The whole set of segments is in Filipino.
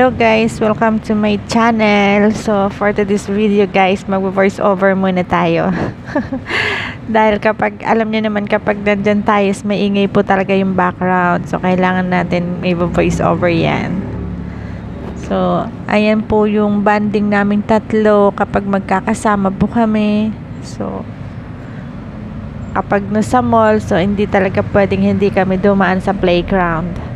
Hello guys, welcome to my channel. So for today's video guys, mag-voice over muna tayo. Dahil kapag, alam niyo naman kapag nandyan tayo, maingay po talaga yung background. So kailangan natin may voice over yan. So ayan po yung banding naming tatlo kapag magkakasama po kami. So kapag nasa mall, so hindi talaga pwedeng hindi kami dumaan sa playground.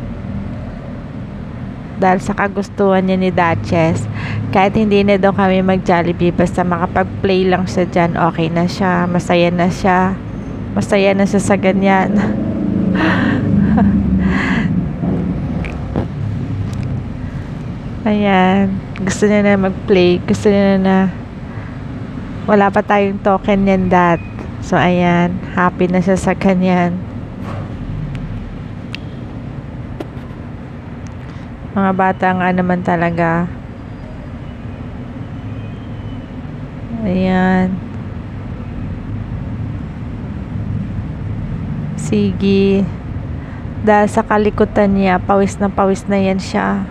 Dahil sa kagustuhan niya ni Duchess, kahit hindi na daw kami mag-Jollibee, basta makapag-play lang siya dyan, okay na siya, masaya na siya sa ganyan. Ayan, gusto niya na mag-play, gusto niya na wala pa tayong token yan so ayan, happy na siya sa ganyan. Mga bata nga naman talaga. Ayan. Sige. Dahil sa kalikutan niya, pawis na yan siya.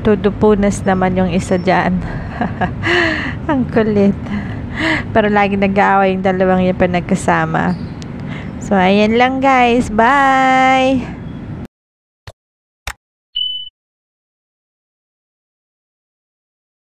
Tudupunas naman yung isa dyan. Ang kulit. Pero lagi nag-aaway yung dalawang yung pinagkasama. So, ayan lang guys. Bye!